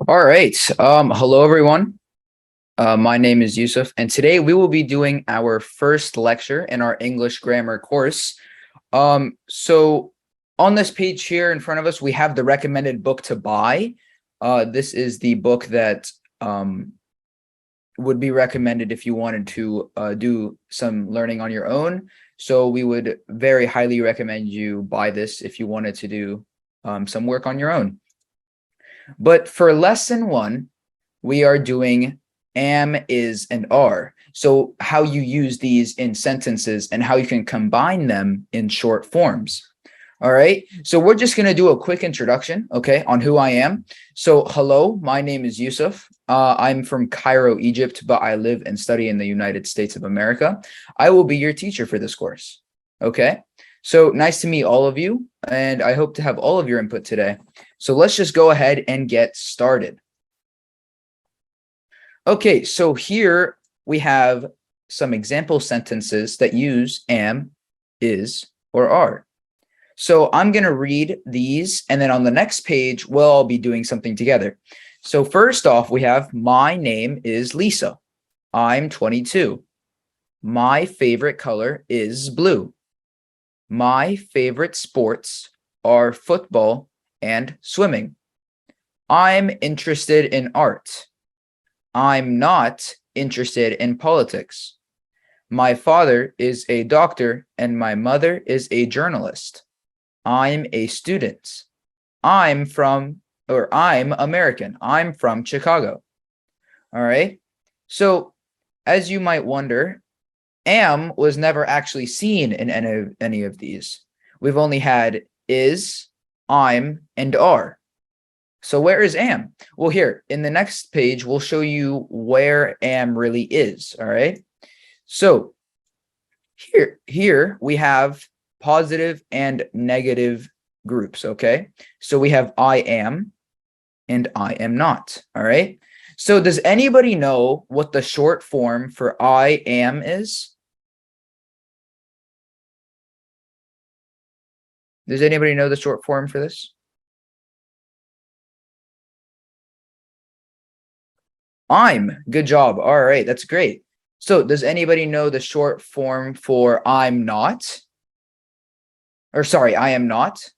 All right. Hello, everyone. My name is Yusuf, and today we will be doing our first lecture in our English grammar course. So on this page here in front of us, we have the recommended book to buy. This is the book that would be recommended if you wanted to do some learning on your own. So we would very highly recommend you buy this if you wanted to do some work on your own. But for lesson 1, we are doing am, is, and are. So how you use these in sentences and how you can combine them in short forms. All right. So we're just going to do a quick introduction, okay, on who I am. So hello, my name is Yusuf. I'm from Cairo, Egypt, but I live and study in the United States of America. I will be your teacher for this course. Okay. So nice to meet all of you, and I hope to have all of your input today. So let's just go ahead and get started. Okay, so here we have some example sentences that use am, is, or are. So I'm going to read these, and then on the next page, we'll all be doing something together. So first off, we have my name is Lisa. I'm 22. My favorite color is blue. My favorite sports are football and swimming. I'm interested in art. I'm not interested in politics. My father is a doctor and my mother is a journalist. I'm a student. I'm American. I'm from Chicago. All right. So as you might wonder, am was never actually seen in any of these. We've only had is, I'm, and are. So where is am? Well, here in the next page, we'll show you where am really is. All right. So here we have positive and negative groups. Okay. So we have I am and I am not. All right. So does anybody know what the short form for I am is? Does anybody know the short form for this? I'm. Good job. All right, that's great. So does anybody know the short form for I'm not? Or sorry, I am not.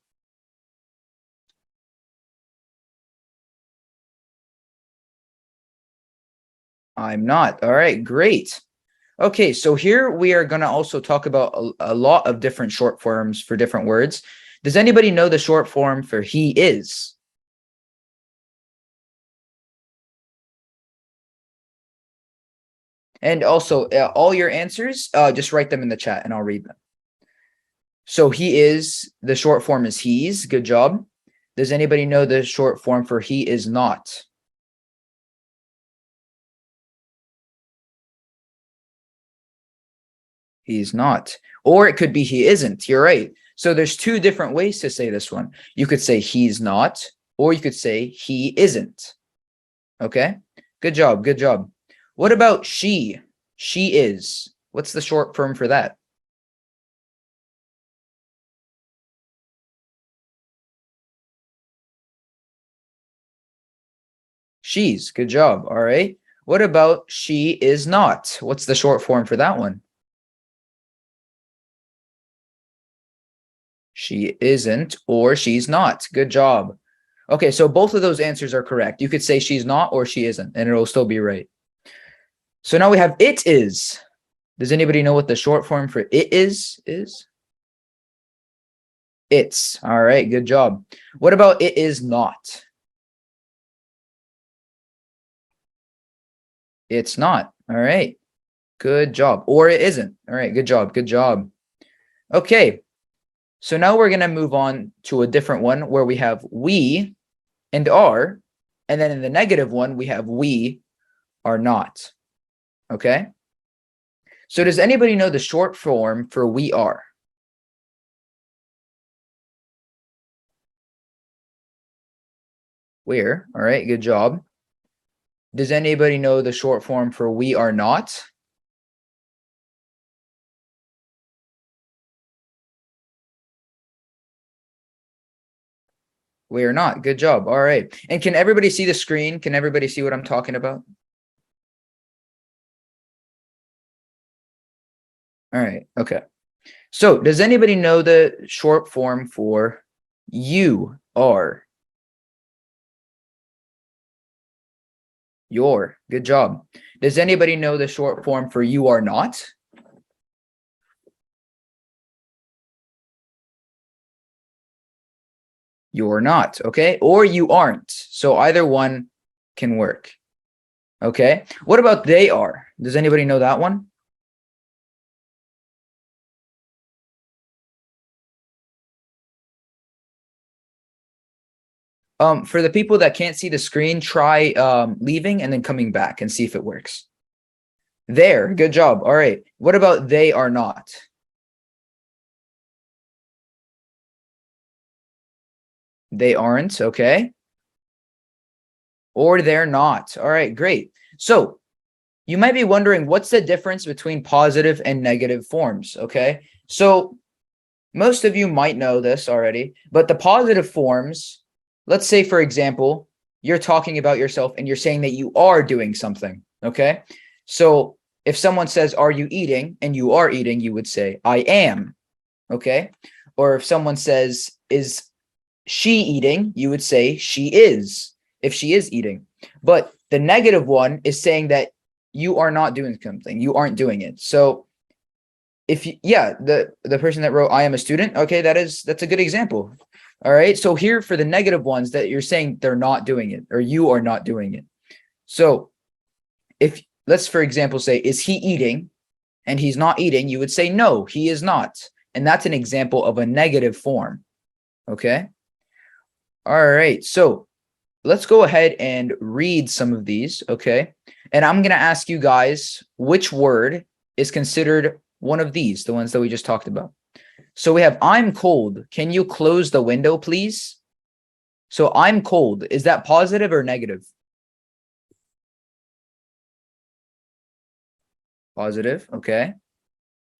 I'm not. All right, great. Okay, so here we are going to also talk about a lot of different short forms for different words. Does anybody know the short form for he is? And also, all your answers, just write them in the chat and I'll read them. So he is, the short form is he's. Good job. Does anybody know the short form for he is not? He's not. Or it could be he isn't. You're right. So there's two different ways to say this one. You could say he's not, or you could say he isn't. Okay? Good job. Good job. What about she? She is. What's the short form for that? She's. Good job. All right. What about she is not? What's the short form for that one? She isn't or she's not. Good job. Okay, so both of those answers are correct. You could say she's not or she isn't, and it'll still be right. So now we have it is. Does anybody know what the short form for it is? It's. All right, good job. What about it is not? It's not. All right. Good job. Or it isn't. All right, good job. Good job. Okay. So now we're going to move on to a different one where we have we and are, and then in the negative one we have we are not. Okay? So does anybody know the short form for we are? We're. All right, good job. Does anybody know the short form for we are not? We are not. Good job. All right. And can everybody see the screen? Can everybody see what I'm talking about? All right. Okay. So does anybody know the short form for you are? Your. Good job. Does anybody know the short form for you are not? You're not. Okay. Or you aren't. So either one can work. Okay. What about they are? Does anybody know that one? For the people that can't see the screen, try leaving and then coming back and see if it works. There, good job. All right. What about they are not? They aren't, okay. Or they're not. All right, great. So you might be wondering, what's the difference between positive and negative forms, okay? So most of you might know this already, but the positive forms, let's say, for example, you're talking about yourself and you're saying that you are doing something, okay? So if someone says, are you eating? And you are eating, you would say, I am, okay? Or if someone says, is she eating? You would say, she is, if she is eating. But the negative one is saying that you are not doing something, you aren't doing it. So if you, yeah, the person that wrote I am a student, okay, that's a good example. All right, so here for the negative ones that you're saying they're not doing it or you are not doing it. So if let's for example say, is he eating? And he's not eating, you would say no, he is not. And that's an example of a negative form. Okay. All right, so let's go ahead and read some of these, okay? And I'm going to ask you guys which word is considered one of these, the ones that we just talked about. So we have, I'm cold. Can you close the window, please? So I'm cold. Is that positive or negative? Positive, okay.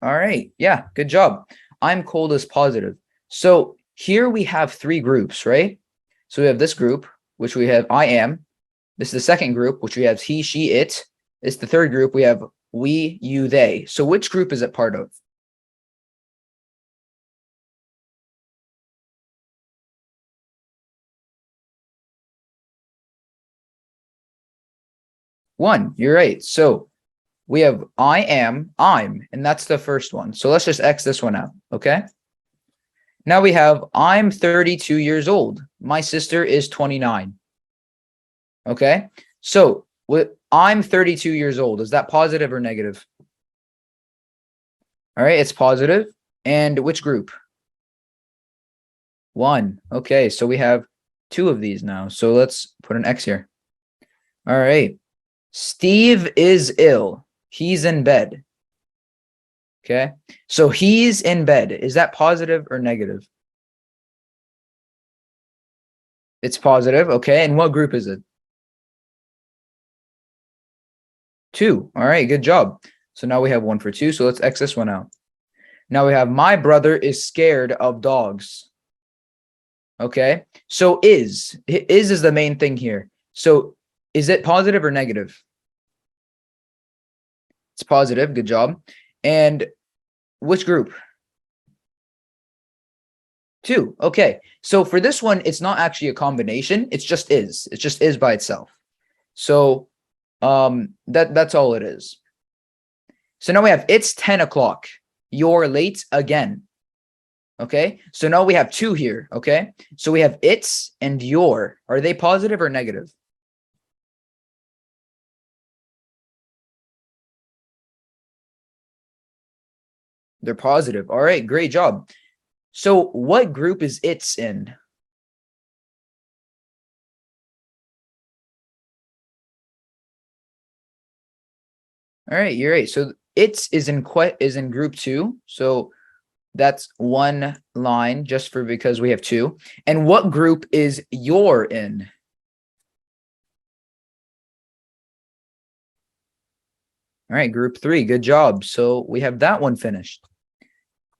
All right, yeah, good job. I'm cold is positive. So here we have three groups, right? So we have this group, which we have I am. This is the second group, which we have he, she, it. It's the third group. We have we, you, they. So which group is it part of? One, you're right. So we have I am, I'm, and that's the first one. So let's just X this one out, okay? Now we have I'm 32 years old. My sister is 29. Okay? So I'm 32 years old. Is that positive or negative? All right, it's positive. And which group? One. Okay, so we have two of these now. So let's put an X here. All right. Steve is ill. He's in bed. Okay. So he's in bed. Is that positive or negative? It's positive. Okay. And what group is it? Two. All right. Good job. So now we have one for two. So let's X this one out. Now we have my brother is scared of dogs. Okay. So is the main thing here. So is it positive or negative? It's positive. Good job. And which group? Two. Okay. So for this one, it's not actually a combination. It's just is. It just is by itself. So that's all it is. So now we have it's 10 o'clock. You're late again. Okay. So now we have two here. Okay. So we have it's and your. Are they positive or negative? They're positive. All right. Great job. So what group is it's in? All right. You're right. So it's is in group two. So that's one line just for because we have two. And what group is you're in? All right, group three. Good job. So we have that one finished.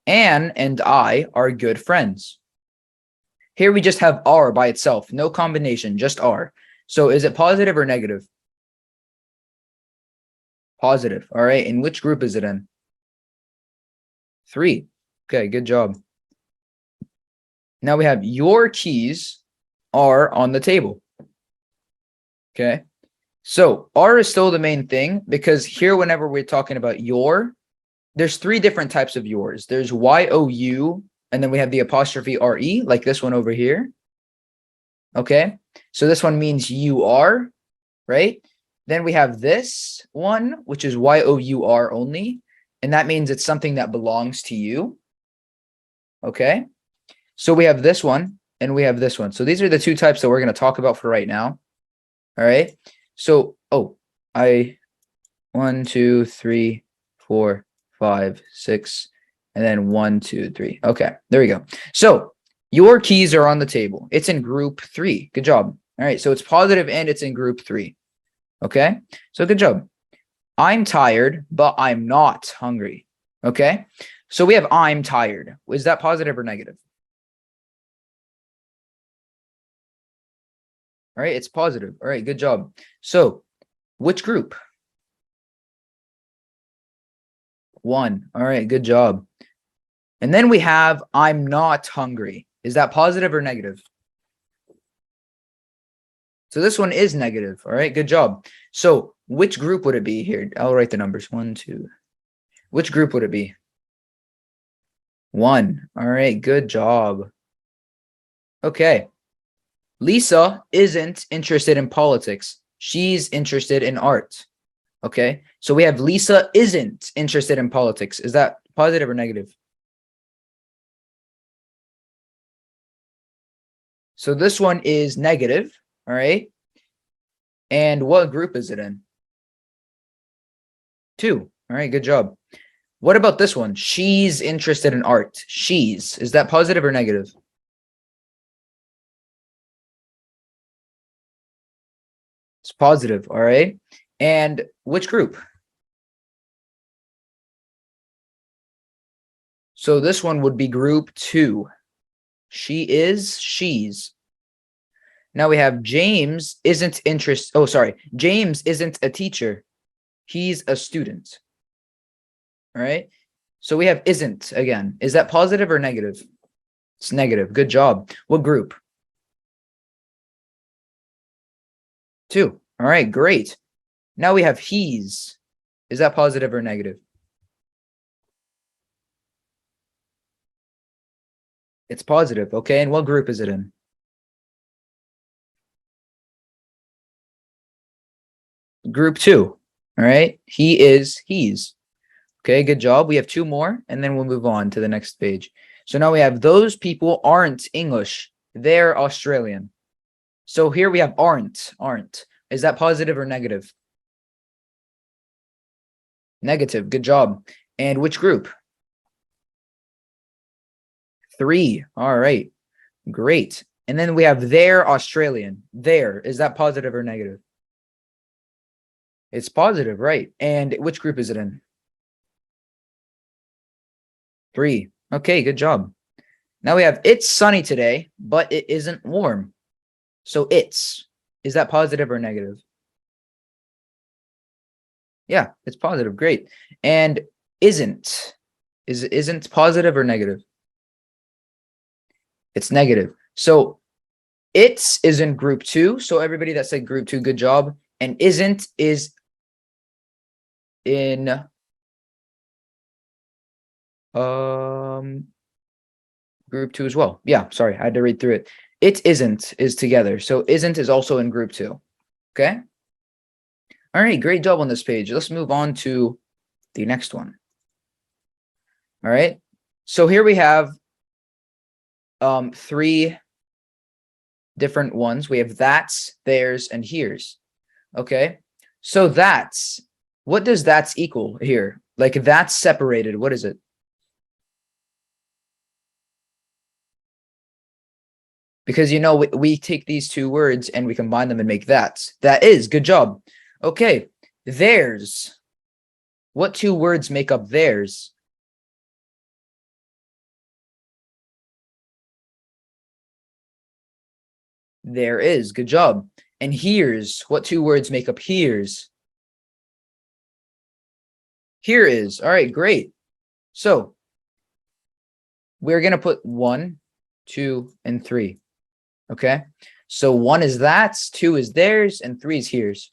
Anne and I are good friends. Here we just have R by itself, no combination, just R. So is it positive or negative? Positive. All right. And which group is it in? 3. Okay, good job. Now we have your keys are on the table. Okay. So R is still the main thing because here, whenever we're talking about your, there's 3 different types of yours. There's YOU, and then we have the apostrophe RE, like this one over here. Okay. So this one means you are, right? Then we have this one, which is YOUR only. And that means it's something that belongs to you. Okay. So we have this one and we have this one. So these are the 2 types that we're going to talk about for right now. All right. So, 1, 2, 3, 4, 5, 6, and then 1, 2, 3. Okay. There we go. So your keys are on the table. It's in group 3. Good job. All right. So it's positive and it's in group 3. Okay. So good job. I'm tired, but I'm not hungry. Okay. So we have I'm tired. Is that positive or negative? All right. It's positive. All right. Good job. So which group? 1. All right. Good job. And then we have I'm not hungry. Is that positive or negative? So this one is negative. All right. Good job. So which group would it be here? I'll write the numbers. 1, 2. Which group would it be? 1. All right. Good job. Okay. Lisa isn't interested in politics. She's interested in art. Okay. So we have Lisa isn't interested in politics. Is that positive or negative? So this one is negative. All right. And what group is it in? 2. All right. Good job. What about this one? She's interested in art. She's. Is that positive or negative? It's positive. All right. And which group? So this one would be group 2. She is, she's. Now we have James isn't James isn't a teacher. He's a student. All right. So we have isn't again. Is that positive or negative? It's negative. Good job. What group? 2. All right, great. Now we have he's. Is that positive or negative? It's positive. Okay. And what group is it in? Group 2. All right. He is, he's. Okay, good job. We have 2 more, and then we'll move on to the next page. So now we have those people aren't English. They're Australian. So here we have aren't. Is that positive or negative? Negative. Good job. And which group? 3. All right. Great. And then we have they're Australian. There. Is that positive or negative? It's positive, right? And which group is it in? 3. Okay, good job. Now we have it's sunny today, but it isn't warm. So is that positive or negative? Yeah, it's positive. Great. And isn't positive or negative? It's negative. So it's is in group 2. So everybody that said group 2, good job. And isn't is in group 2 as well. Yeah, sorry, I had to read through it. It isn't is together. So isn't is also in group 2. Okay. All right, great job on this page. Let's move on to the next one. All right. So here we have 3 different ones. We have that's, theirs, and here's. Okay. So that's, what does that's equal here? Like that's separated. What is it? Because, we take these 2 words and we combine them and make that. That is, good job. Okay, theirs. What 2 words make up theirs? There is. Good job. And here's. What two words make up here's? Here is. All right, great. So we're going to put 1, 2, and 3. Okay. So 1 is that's, 2 is theirs, and 3 is here's.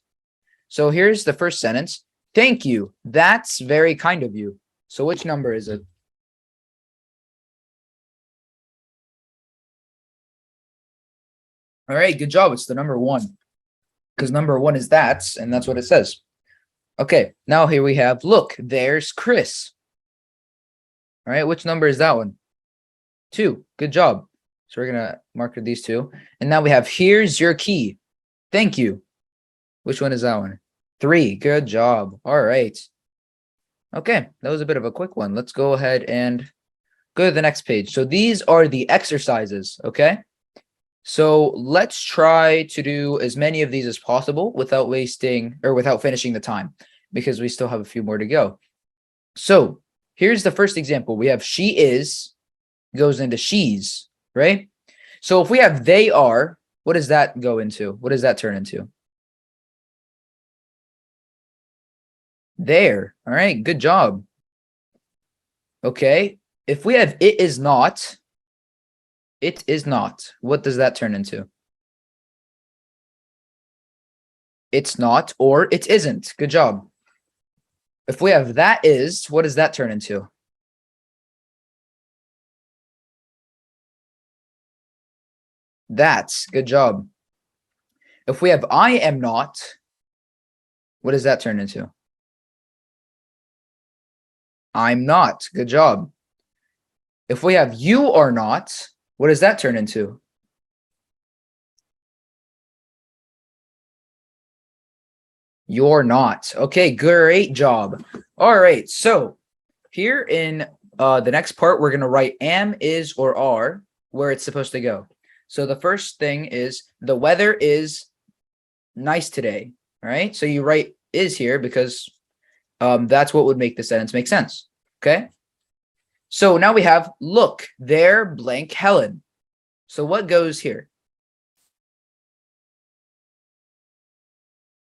So here's the first sentence. Thank you. That's very kind of you. So which number is it? All right, good job. It's the number 1 because number 1 is that's, and that's what it says. Okay, now here we have, look, there's Chris. All right, which number is that one? 2. Good job. So we're going to mark these 2. And now we have, here's your key. Thank you. Which one is that one? 3. Good job. All right. Okay, that was a bit of a quick one. Let's go ahead and go to the next page. So these are the exercises, okay? So let's try to do as many of these as possible without finishing the time, because we still have a few more to go. So here's the first example. We have she is goes into she's, right? So if we have they are, what does that go into? What does that turn into? There. All right, good job. Okay, if we have it is not, what does that turn into? It's not or it isn't. Good job. If we have that is, what does that turn into? That's. Good job. If we have I am not, what does that turn into? I'm not. Good job. If we have you are not, what does that turn into? You're not. Okay, great job. All right, so here in the next part, we're going to write am, is, or are where it's supposed to go. So the first thing is the weather is nice today. All right, so you write is here because that's what would make the sentence make sense. Okay. So now we have, look, there blank Helen. So what goes here?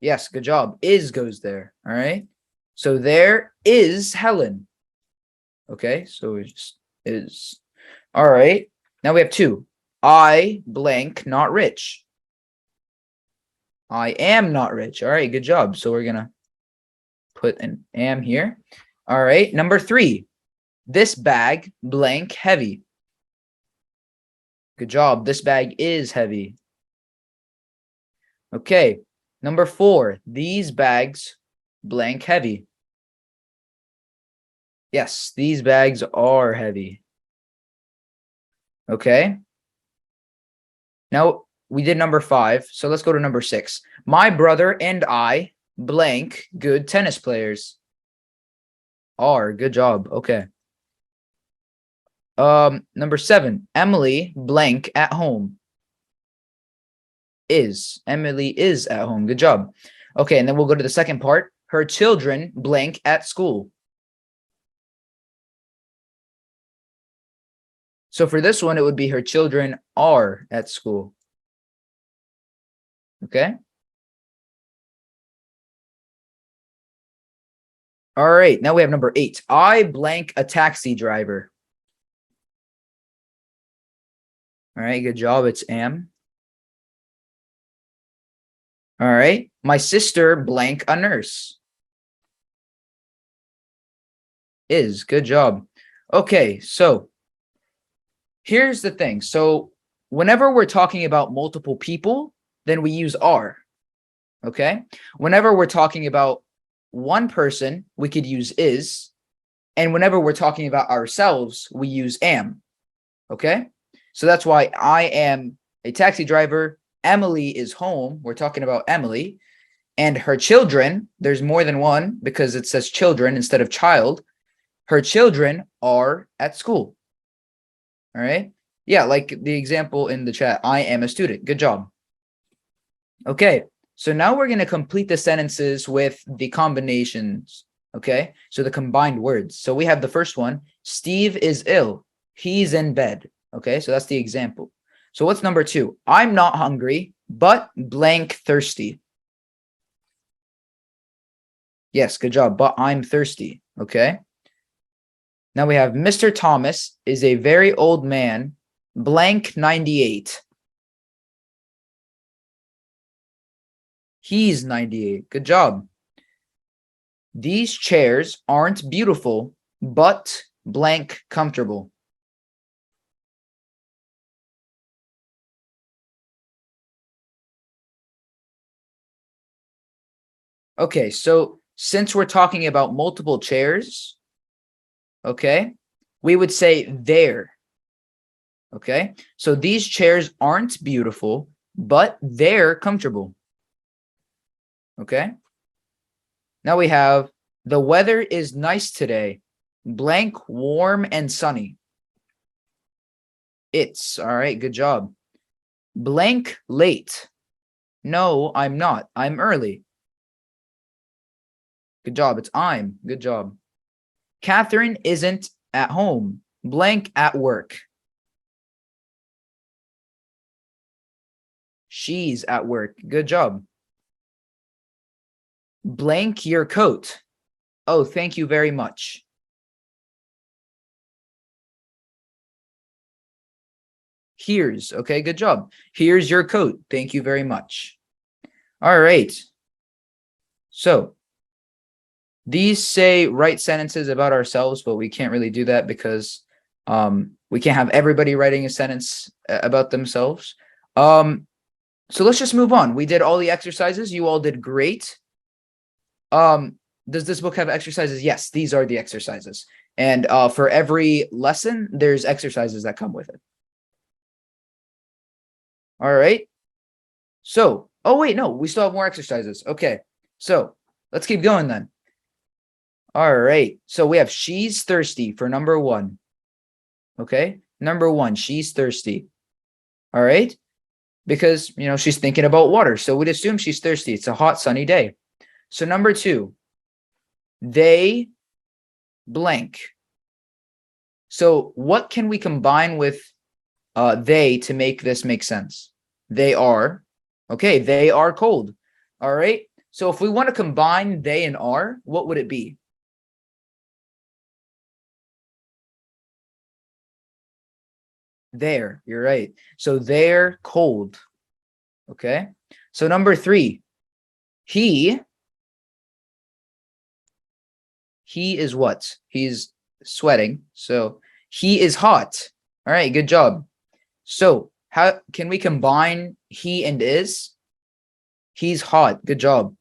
Yes, good job. Is goes there. All right. So there is Helen. Okay. So it just is. All right. Now we have 2. I blank not rich. I am not rich. All right. Good job. So we're going to put an am here. All right. Number 3. This bag blank heavy. Good job. This bag is heavy. Okay. Number 4. These bags blank heavy. Yes, these bags are heavy. Okay. Now we did number 5. So let's go to number 6. My brother and I blank good tennis players. Are. Good job. Okay. Number 7. Emily blank at home. Is. Emily is at home. Good job. Okay, and then we'll go to the second part. Her children blank at school. So for this one, it would be her children are at school. Okay. All right, now we have number 8. I blank a taxi driver. All right, good job. It's am. All right. My sister blank a nurse. Is. Good job. Okay, so here's the thing. So whenever we're talking about multiple people, then we use are. Okay. Whenever we're talking about one person, we could use is. And whenever we're talking about ourselves, we use am. Okay. So that's why I am a taxi driver. Emily is home. We're talking about Emily. And her children, there's more than one because it says children instead of child. Her children are at school. All right. Yeah, like the example in the chat. I am a student. Good job. Okay. So now we're going to complete the sentences with the combinations. Okay. So the combined words. So we have the first one. Steve is ill. He's in bed. Okay. So that's the example. So what's number 2? I'm not hungry, but blank thirsty. Yes, good job. But I'm thirsty. Okay. Now we have Mr. Thomas is a very old man, blank 98. He's 98. Good job. These chairs aren't beautiful, but blank comfortable. Okay, so since we're talking about multiple chairs, okay, we would say they're. Okay, so these chairs aren't beautiful, but they're comfortable. Okay, now we have the weather is nice today, blank warm and sunny. It's all right, good job. Blank late. No, I'm not. I'm early. Good job. It's I'm. Good job. Catherine isn't at home. Blank at work. She's at work. Good job. Blank your coat. Oh, thank you very much. Here's. Okay, good job. Here's your coat. Thank you very much. All right. So these say write sentences about ourselves, but we can't really do that because we can't have everybody writing a sentence about themselves. So let's just move on. We did all the exercises. You all did great. Does this book have exercises? Yes, these are the exercises. And for every lesson, there's exercises that come with it. All right. So, oh wait, no, we still have more exercises. Okay. So let's keep going then. All right. So we have she's thirsty for number 1. Okay. Number 1, she's thirsty. All right. Because, she's thinking about water. So we'd assume she's thirsty. It's a hot, sunny day. So number 2, they blank. So what can we combine with they to make this make sense? They are. Okay, they are cold. All right. So if we want to combine they and are, what would it be? There, you're right. So they're cold. Okay. So number 3, he is what? He's sweating. So he is hot. All right, good job. So how can we combine he and is? He's hot. Good job.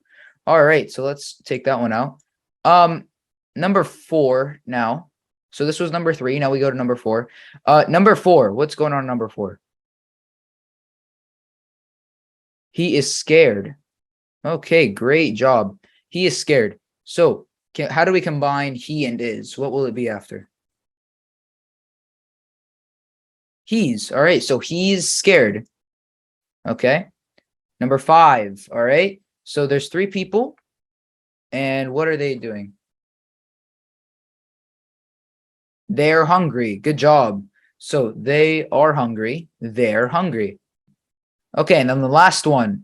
All right, so let's take that one out. Number 4 now. So this was number 3. Now we go to number 4. Number 4, what's going on number 4? He is scared. Okay, great job. He is scared. So how do we combine he and is? What will it be after? He's. All right, so he's scared. Okay. Number 5. All right. So there's 3 people. And what are they doing? They're hungry. Good job. So they are hungry. They're hungry. Okay, and then the last one.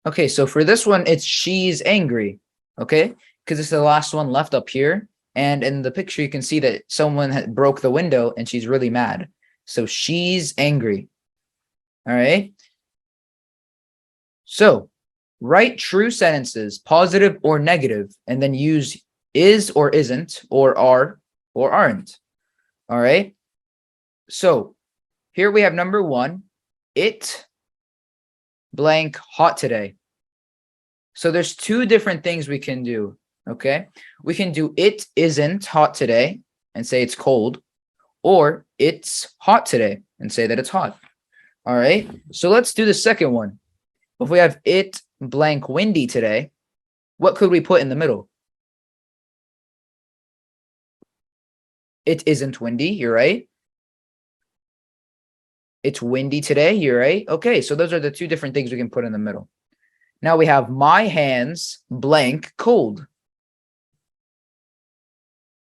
Okay, so for this one, it's she's angry. Okay, because it's the last one left up here. And in the picture, you can see that someone broke the window and she's really mad. So she's angry. All right. So write true sentences, positive or negative, and then use is or isn't, or are or aren't. All right. So here we have number 1. It blank hot today. So there's 2 different things we can do. Okay. We can do it isn't hot today and say it's cold, or it's hot today and say that it's hot. All right. So let's do the second one. If we have it blank windy today, what could we put in the middle? It isn't windy. You're right. It's windy today. You're right. Okay. So those are the 2 different things we can put in the middle. Now we have my hands blank cold.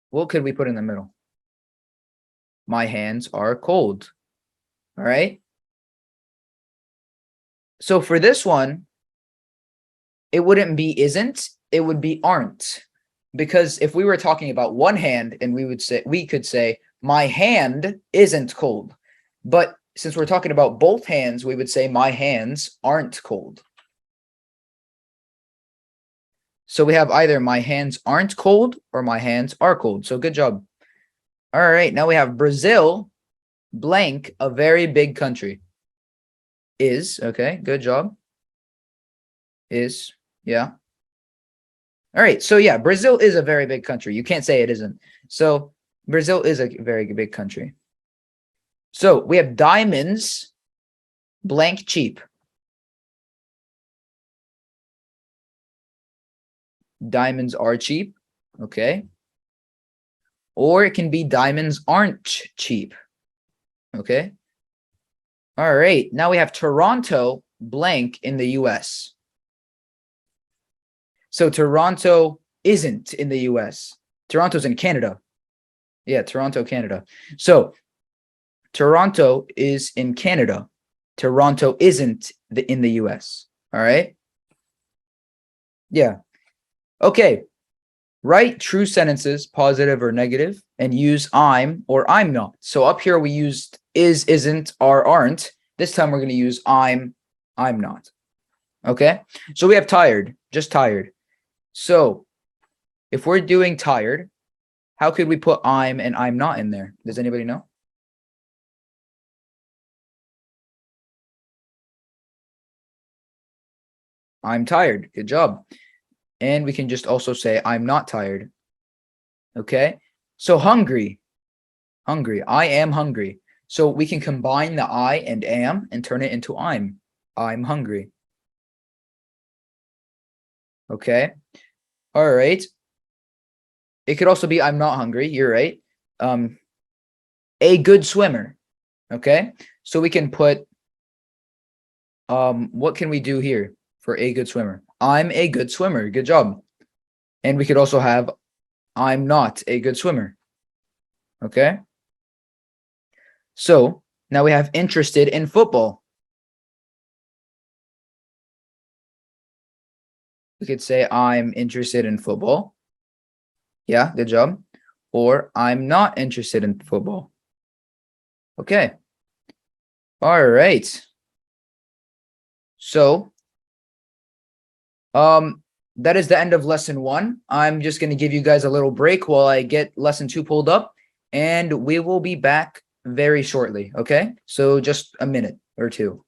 What could we put in the middle? My hands are cold. All right. So for this one, it wouldn't be isn't, it would be aren't. Because if we were talking about one hand and we could say my hand isn't cold. But since we're talking about both hands, we would say my hands aren't cold. So we have either my hands aren't cold or my hands are cold. So good job. All right, now we have Brazil blank, a very big country. Is, okay, good job. Is, yeah. All right, so yeah, Brazil is a very big country. You can't say it isn't. So Brazil is a very big country. So we have diamonds blank cheap. Diamonds are cheap, okay? Or it can be diamonds aren't cheap, okay? All right, now we have Toronto blank in the US. So Toronto isn't in the US. Toronto's in Canada. Yeah, Toronto, Canada. So Toronto is in Canada. Toronto isn't in the US. All right? Yeah. Okay. Write true sentences, positive or negative, and use I'm or I'm not. So up here we used is, isn't, are, aren't. This time we're going to use I'm not. Okay? So we have tired, just tired. So if we're doing tired, how could we put I'm and I'm not in there? Does anybody know? I'm tired. Good job. And we can just also say I'm not tired. Okay? So hungry. Hungry. I am hungry. So we can combine the I and am and turn it into I'm. I'm hungry. Okay? All right. It could also be I'm not hungry. You're right. A good swimmer. Okay? So we can put what can we do here for a good swimmer? I'm a good swimmer. Good job. And we could also have I'm not a good swimmer. Okay? So now we have interested in football. We could say I'm interested in football. Yeah, good job. Or I'm not interested in football. Okay. All right. So that is the end of lesson 1. I'm just going to give you guys a little break while I get lesson 2 pulled up, and we will be back very shortly. Okay. So just a minute or two.